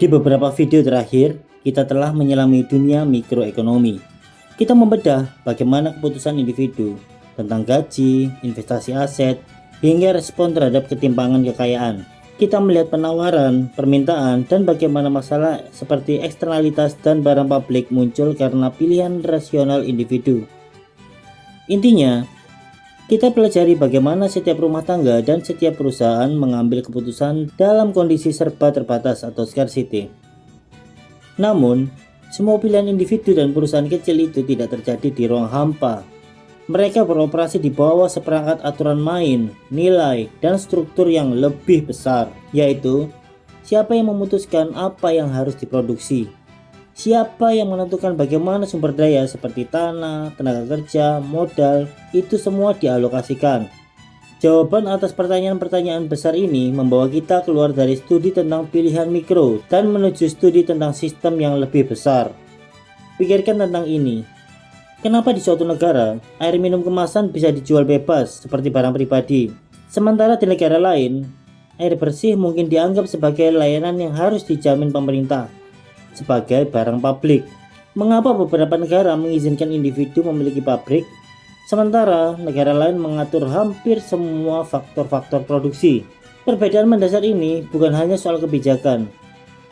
Di beberapa video terakhir, kita telah menyelami dunia mikroekonomi. Kita membedah bagaimana keputusan individu tentang gaji, investasi aset, hingga respon terhadap ketimpangan kekayaan. Kita melihat penawaran, permintaan, dan bagaimana masalah seperti eksternalitas dan barang publik muncul karena pilihan rasional individu. Intinya, kita pelajari bagaimana setiap rumah tangga dan setiap perusahaan mengambil keputusan dalam kondisi serba terbatas atau scarcity. Namun, semua pilihan individu dan perusahaan kecil itu tidak terjadi di ruang hampa. Mereka beroperasi di bawah seperangkat aturan main, nilai, dan struktur yang lebih besar, yaitu siapa yang memutuskan apa yang harus diproduksi, siapa yang menentukan bagaimana sumber daya seperti tanah, tenaga kerja, modal, itu semua dialokasikan. Jawaban atas pertanyaan-pertanyaan besar ini membawa kita keluar dari studi tentang pilihan mikro dan menuju studi tentang sistem yang lebih besar. Pikirkan tentang ini. Kenapa di suatu negara, air minum kemasan bisa dijual bebas seperti barang pribadi, sementara di negara lain, air bersih mungkin dianggap sebagai layanan yang harus dijamin pemerintah, sebagai barang publik? Mengapa beberapa negara mengizinkan individu memiliki pabrik, sementara negara lain mengatur hampir semua faktor-faktor produksi? Perbedaan mendasar ini bukan hanya soal kebijakan,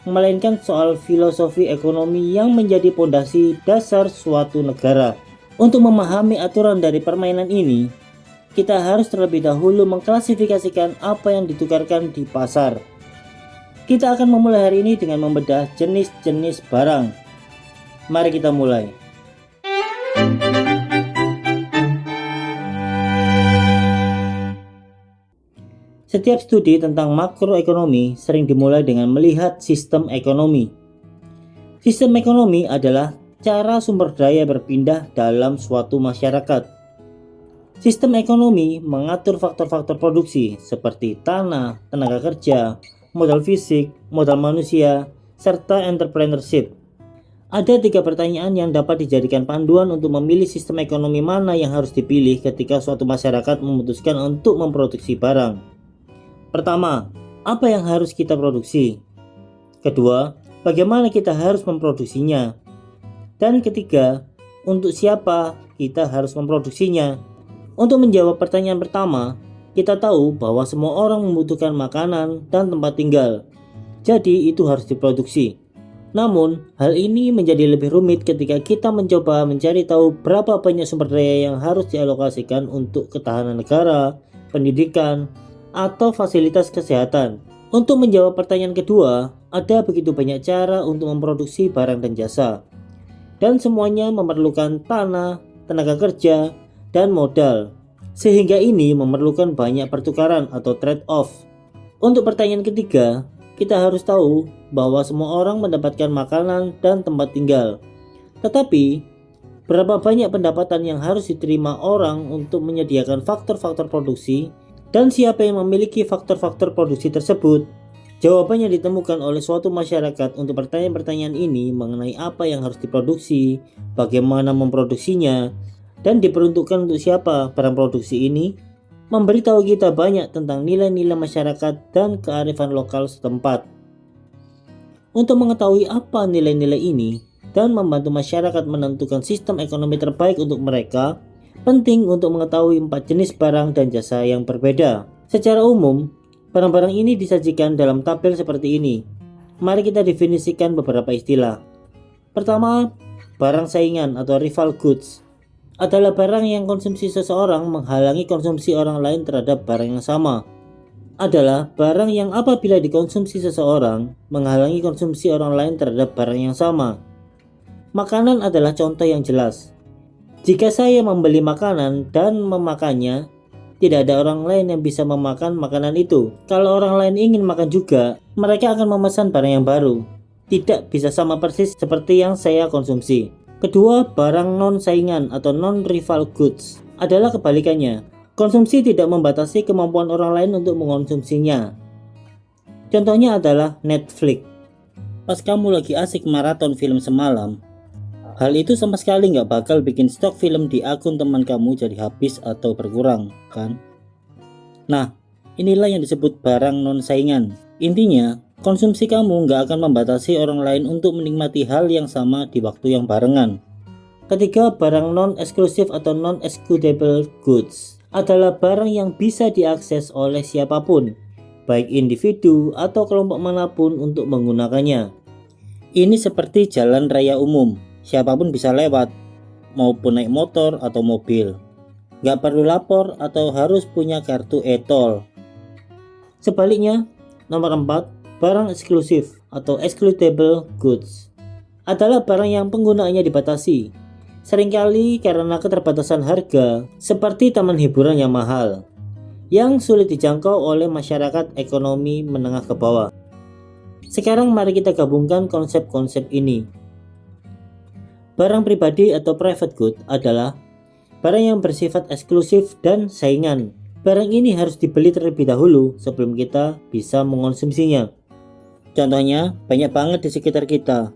melainkan soal filosofi ekonomi yang menjadi pondasi dasar suatu negara. Untuk memahami aturan dari permainan ini, kita harus terlebih dahulu mengklasifikasikan apa yang ditukarkan di pasar. Kita akan memulai hari ini dengan membedah jenis-jenis barang. Mari kita mulai. Setiap studi tentang makroekonomi sering dimulai dengan melihat sistem ekonomi. Sistem ekonomi adalah cara sumber daya berpindah dalam suatu masyarakat. Sistem ekonomi mengatur faktor-faktor produksi seperti tanah, tenaga kerja, modal fisik, modal manusia, serta entrepreneurship. Ada 3 pertanyaan yang dapat dijadikan panduan untuk memilih sistem ekonomi mana yang harus dipilih ketika suatu masyarakat memutuskan untuk memproduksi barang. Pertama, apa yang harus kita produksi? Kedua, bagaimana kita harus memproduksinya? Dan ketiga, untuk siapa kita harus memproduksinya? Untuk menjawab pertanyaan pertama, kita tahu bahwa semua orang membutuhkan makanan dan tempat tinggal. Jadi itu harus diproduksi. Namun, hal ini menjadi lebih rumit ketika kita mencoba mencari tahu berapa banyak sumber daya yang harus dialokasikan untuk ketahanan negara, pendidikan, atau fasilitas kesehatan. Untuk menjawab pertanyaan kedua, ada begitu banyak cara untuk memproduksi barang dan jasa, dan semuanya memerlukan tanah, tenaga kerja, dan modal, sehingga ini memerlukan banyak pertukaran atau trade-off. Untuk pertanyaan ketiga, kita harus tahu bahwa semua orang mendapatkan makanan dan tempat tinggal. Tetapi, berapa banyak pendapatan yang harus diterima orang untuk menyediakan faktor-faktor produksi, dan siapa yang memiliki faktor-faktor produksi tersebut? Jawabannya ditemukan oleh suatu masyarakat untuk pertanyaan-pertanyaan ini mengenai apa yang harus diproduksi, bagaimana memproduksinya, dan diperuntukkan untuk siapa barang produksi ini, memberitahu kita banyak tentang nilai-nilai masyarakat dan kearifan lokal setempat. Untuk mengetahui apa nilai-nilai ini dan membantu masyarakat menentukan sistem ekonomi terbaik untuk mereka, penting untuk mengetahui 4 jenis barang dan jasa yang berbeda. Secara umum, barang-barang ini disajikan dalam tabel seperti ini. Mari kita definisikan beberapa istilah. Pertama, barang saingan atau rival goods adalah barang yang konsumsi seseorang menghalangi konsumsi orang lain terhadap barang yang sama. Adalah barang yang apabila dikonsumsi seseorang menghalangi konsumsi orang lain terhadap barang yang sama. Makanan adalah contoh yang jelas. Jika saya membeli makanan dan memakannya, tidak ada orang lain yang bisa memakan makanan itu. Kalau orang lain ingin makan juga, mereka akan memesan barang yang baru. Tidak bisa sama persis seperti yang saya konsumsi. Kedua, barang non-saingan atau non-rival goods adalah kebalikannya. Konsumsi tidak membatasi kemampuan orang lain untuk mengonsumsinya. Contohnya adalah Netflix. Pas kamu lagi asik maraton film semalam, hal itu sama sekali nggak bakal bikin stok film di akun teman kamu jadi habis atau berkurang, kan? Nah, inilah yang disebut barang non-saingan. Intinya, Konsumsi kamu nggak akan membatasi orang lain untuk menikmati hal yang sama di waktu yang barengan. Ketiga, barang non-eksklusif atau non-excludable goods adalah barang yang bisa diakses oleh siapapun, baik individu atau kelompok manapun untuk menggunakannya. Ini seperti jalan raya umum, siapapun bisa lewat, maupun naik motor atau mobil. Nggak perlu lapor atau harus punya kartu e-tol. Sebaliknya, nomor 4, barang eksklusif atau excludable goods adalah barang yang penggunaannya dibatasi, seringkali karena keterbatasan harga, seperti taman hiburan yang mahal, yang sulit dijangkau oleh masyarakat ekonomi menengah ke bawah. Sekarang mari kita gabungkan konsep-konsep ini. Barang pribadi atau private good adalah barang yang bersifat eksklusif dan saingan. Barang ini harus dibeli terlebih dahulu sebelum kita bisa mengonsumsinya. Contohnya, banyak banget di sekitar kita.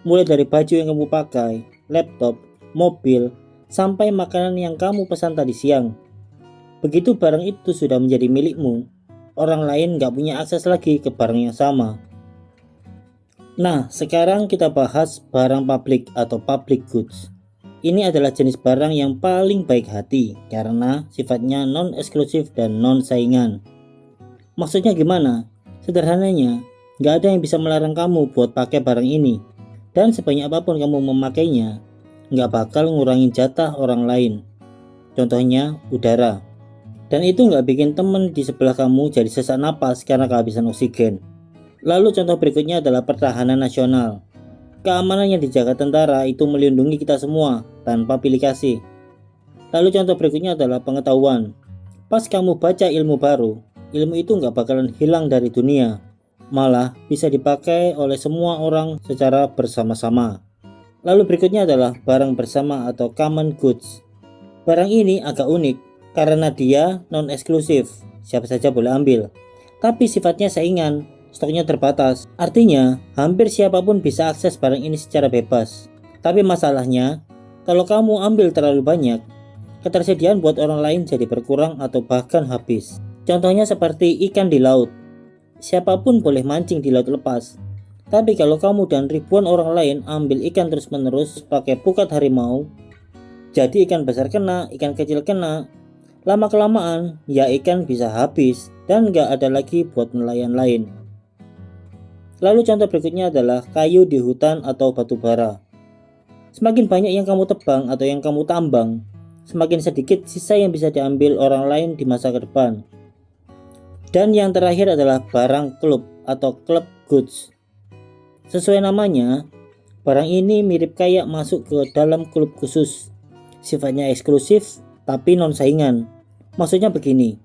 Mulai dari baju yang kamu pakai, laptop, mobil, sampai makanan yang kamu pesan tadi siang. Begitu barang itu sudah menjadi milikmu, orang lain gak punya akses lagi ke barang yang sama. Nah, sekarang kita bahas barang publik atau public goods. Ini adalah jenis barang yang paling baik hati karena sifatnya non-eksklusif dan non-saingan. Maksudnya gimana? Sederhananya, gak ada yang bisa melarang kamu buat pakai barang ini. Dan sebanyak apapun kamu memakainya, gak bakal ngurangin jatah orang lain. Contohnya, udara. Dan itu gak bikin temen di sebelah kamu jadi sesak napas karena kehabisan oksigen. Lalu contoh berikutnya adalah pertahanan nasional. Keamanan yang dijaga tentara itu melindungi kita semua tanpa pilih kasih. Lalu contoh berikutnya adalah pengetahuan. Pas kamu baca ilmu baru, ilmu itu gak bakalan hilang dari dunia. Malah bisa dipakai oleh semua orang secara bersama-sama. Lalu berikutnya adalah barang bersama atau common goods. Barang ini agak unik karena dia non-eksklusif, siapa saja boleh ambil. Tapi sifatnya saingan, stoknya terbatas. Artinya, hampir siapapun bisa akses barang ini secara bebas. Tapi masalahnya, kalau kamu ambil terlalu banyak, ketersediaan buat orang lain jadi berkurang atau bahkan habis. Contohnya seperti ikan di laut. Siapapun boleh mancing di laut lepas. Tapi kalau kamu dan ribuan orang lain ambil ikan terus-menerus pakai pukat harimau, jadi ikan besar kena, ikan kecil kena. Lama-kelamaan, ya ikan bisa habis dan gak ada lagi buat nelayan lain. Lalu contoh berikutnya adalah kayu di hutan atau batu bara. Semakin banyak yang kamu tebang atau yang kamu tambang, semakin sedikit sisa yang bisa diambil orang lain di masa ke depan. Dan yang terakhir adalah barang klub atau club goods. Sesuai namanya, barang ini mirip kayak masuk ke dalam klub khusus. Sifatnya eksklusif tapi non-saingan. Maksudnya begini,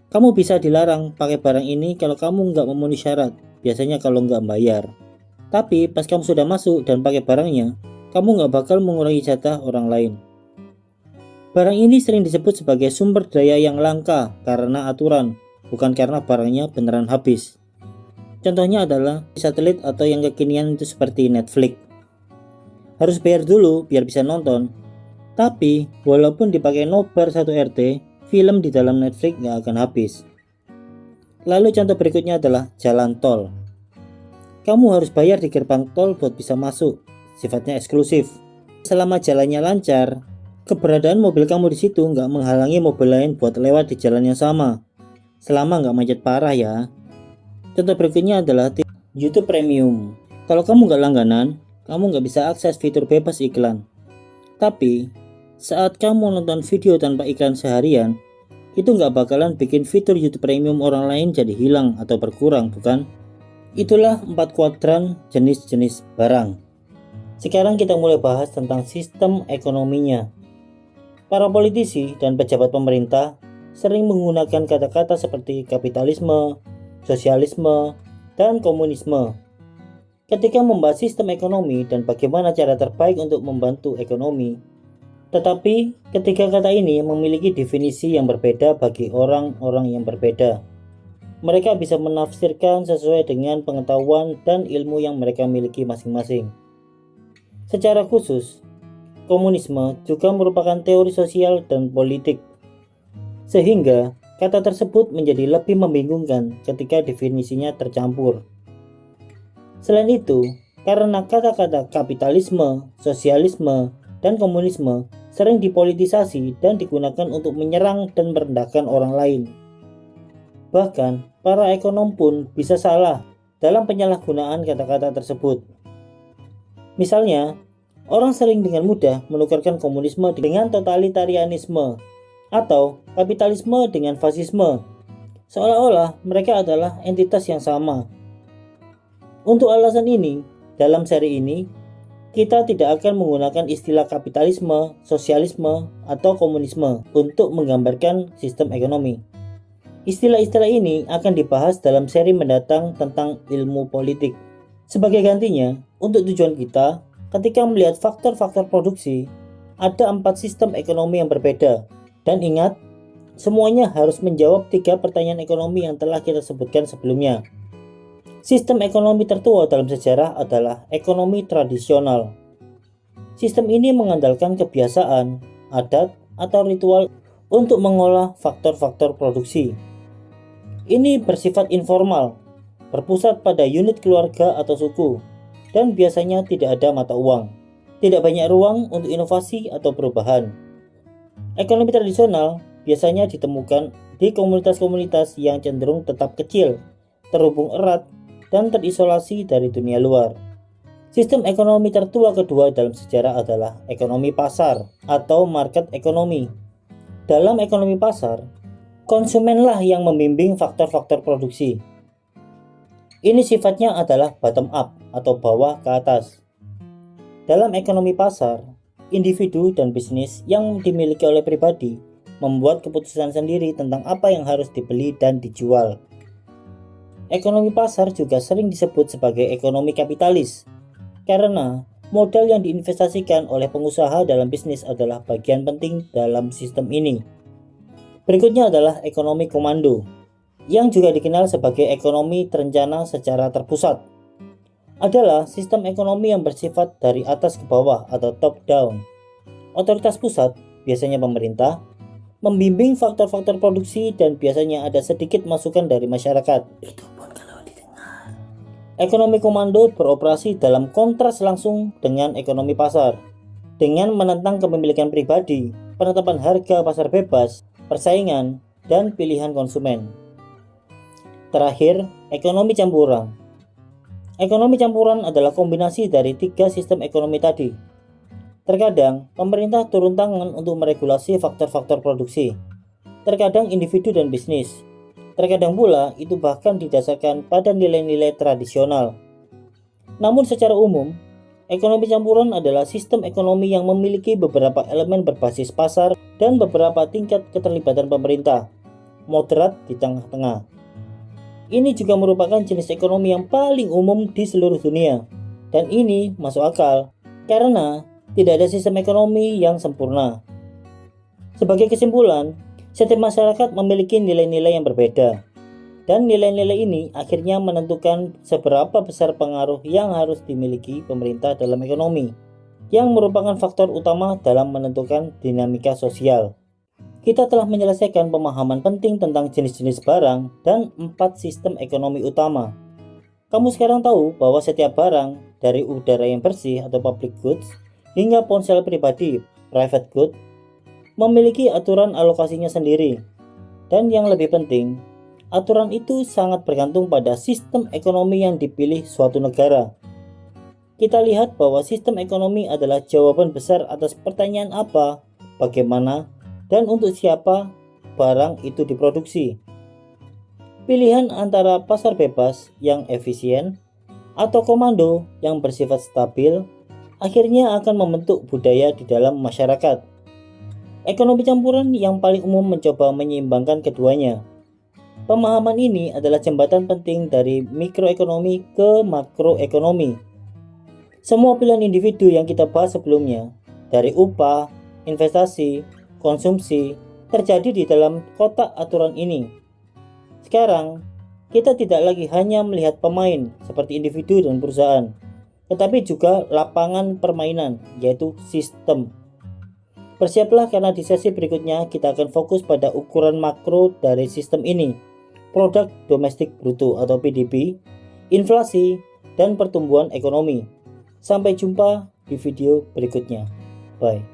kamu bisa dilarang pakai barang ini kalau kamu nggak memenuhi syarat, biasanya kalau nggak bayar. Tapi pas kamu sudah masuk dan pakai barangnya, kamu nggak bakal mengurangi jatah orang lain. Barang ini sering disebut sebagai sumber daya yang langka karena aturan, bukan karena barangnya beneran habis. Contohnya adalah satelit atau yang kekinian itu seperti Netflix. Harus bayar dulu biar bisa nonton. Tapi walaupun dipakai nobar 1 RT, film di dalam Netflix nggak akan habis. Lalu contoh berikutnya adalah jalan tol. Kamu harus bayar di gerbang tol buat bisa masuk, sifatnya eksklusif. Selama jalannya lancar, keberadaan mobil kamu di situ nggak menghalangi mobil lain buat lewat di jalan yang sama. Selama nggak macet parah ya. Contoh berikutnya adalah YouTube Premium. Kalau kamu nggak langganan, kamu nggak bisa akses fitur bebas iklan. Tapi, saat kamu nonton video tanpa iklan seharian, itu nggak bakalan bikin fitur YouTube Premium orang lain jadi hilang atau berkurang, bukan? Itulah 4 kuadran jenis-jenis barang. Sekarang kita mulai bahas tentang sistem ekonominya. Para politisi dan pejabat pemerintah sering menggunakan kata-kata seperti kapitalisme, sosialisme, dan komunisme ketika membahas sistem ekonomi dan bagaimana cara terbaik untuk membantu ekonomi. Tetapi ketiga kata ini memiliki definisi yang berbeda bagi orang-orang yang berbeda. Mereka bisa menafsirkan sesuai dengan pengetahuan dan ilmu yang mereka miliki masing-masing. Secara khusus, komunisme juga merupakan teori sosial dan politik, sehingga kata tersebut menjadi lebih membingungkan ketika definisinya tercampur. Selain itu, karena kata-kata kapitalisme, sosialisme, dan komunisme sering dipolitisasi dan digunakan untuk menyerang dan merendahkan orang lain. Bahkan, para ekonom pun bisa salah dalam penyalahgunaan kata-kata tersebut. Misalnya, orang sering dengan mudah menukarkan komunisme dengan totalitarianisme atau kapitalisme dengan fasisme, seolah-olah mereka adalah entitas yang sama. Untuk alasan ini, dalam seri ini, kita tidak akan menggunakan istilah kapitalisme, sosialisme, atau komunisme untuk menggambarkan sistem ekonomi. Istilah-istilah ini akan dibahas dalam seri mendatang tentang ilmu politik. Sebagai gantinya, untuk tujuan kita, ketika melihat faktor-faktor produksi, ada 4 sistem ekonomi yang berbeda. Dan ingat, semuanya harus menjawab 3 pertanyaan ekonomi yang telah kita sebutkan sebelumnya. Sistem ekonomi tertua dalam sejarah adalah ekonomi tradisional. Sistem ini mengandalkan kebiasaan, adat, atau ritual untuk mengolah faktor-faktor produksi. Ini bersifat informal, berpusat pada unit keluarga atau suku, dan biasanya tidak ada mata uang. Tidak banyak ruang untuk inovasi atau perubahan. Ekonomi tradisional biasanya ditemukan di komunitas-komunitas yang cenderung tetap kecil, terhubung erat, dan terisolasi dari dunia luar. Sistem ekonomi tertua kedua dalam sejarah adalah ekonomi pasar atau market ekonomi. Dalam ekonomi pasar, konsumenlah yang membimbing faktor-faktor produksi. Ini sifatnya adalah bottom up atau bawah ke atas. Dalam ekonomi pasar, individu dan bisnis yang dimiliki oleh pribadi membuat keputusan sendiri tentang apa yang harus dibeli dan dijual. Ekonomi pasar juga sering disebut sebagai ekonomi kapitalis, karena modal yang diinvestasikan oleh pengusaha dalam bisnis adalah bagian penting dalam sistem ini. Berikutnya adalah ekonomi komando, yang juga dikenal sebagai ekonomi terencana secara terpusat. Adalah sistem ekonomi yang bersifat dari atas ke bawah atau top down. Otoritas pusat, biasanya pemerintah, membimbing faktor-faktor produksi dan biasanya ada sedikit masukan dari masyarakat. Ekonomi komando beroperasi dalam kontras langsung dengan ekonomi pasar, dengan menentang kepemilikan pribadi, penetapan harga pasar bebas, persaingan, dan pilihan konsumen. Terakhir, ekonomi campuran. Ekonomi campuran adalah kombinasi dari 3 sistem ekonomi tadi. Terkadang, pemerintah turun tangan untuk meregulasi faktor-faktor produksi. Terkadang individu dan bisnis. Terkadang pula itu bahkan didasarkan pada nilai-nilai tradisional. Namun secara umum, ekonomi campuran adalah sistem ekonomi yang memiliki beberapa elemen berbasis pasar dan beberapa tingkat keterlibatan pemerintah, moderat di tengah-tengah. Ini juga merupakan jenis ekonomi yang paling umum di seluruh dunia, dan ini masuk akal karena tidak ada sistem ekonomi yang sempurna. Sebagai kesimpulan, setiap masyarakat memiliki nilai-nilai yang berbeda, dan nilai-nilai ini akhirnya menentukan seberapa besar pengaruh yang harus dimiliki pemerintah dalam ekonomi, yang merupakan faktor utama dalam menentukan dinamika sosial. Kita telah menyelesaikan pemahaman penting tentang jenis-jenis barang dan 4 sistem ekonomi utama. Kamu sekarang tahu bahwa setiap barang, dari udara yang bersih atau public goods, hingga ponsel pribadi, private good, memiliki aturan alokasinya sendiri. Dan yang lebih penting, aturan itu sangat bergantung pada sistem ekonomi yang dipilih suatu negara. Kita lihat bahwa sistem ekonomi adalah jawaban besar atas pertanyaan apa, bagaimana, dan untuk siapa barang itu diproduksi. Pilihan antara pasar bebas yang efisien atau komando yang bersifat stabil akhirnya akan membentuk budaya di dalam masyarakat. Ekonomi campuran yang paling umum mencoba menyeimbangkan keduanya. Pemahaman ini adalah jembatan penting dari mikroekonomi ke makroekonomi. Semua pilihan individu yang kita bahas sebelumnya, dari upah, investasi, konsumsi, terjadi di dalam kotak aturan ini. Sekarang, kita tidak lagi hanya melihat pemain seperti individu dan perusahaan, tetapi juga lapangan permainan, yaitu sistem. Bersiaplah karena di sesi berikutnya kita akan fokus pada ukuran makro dari sistem ini, produk domestik bruto atau PDB, inflasi, dan pertumbuhan ekonomi. Sampai jumpa di video berikutnya. Bye.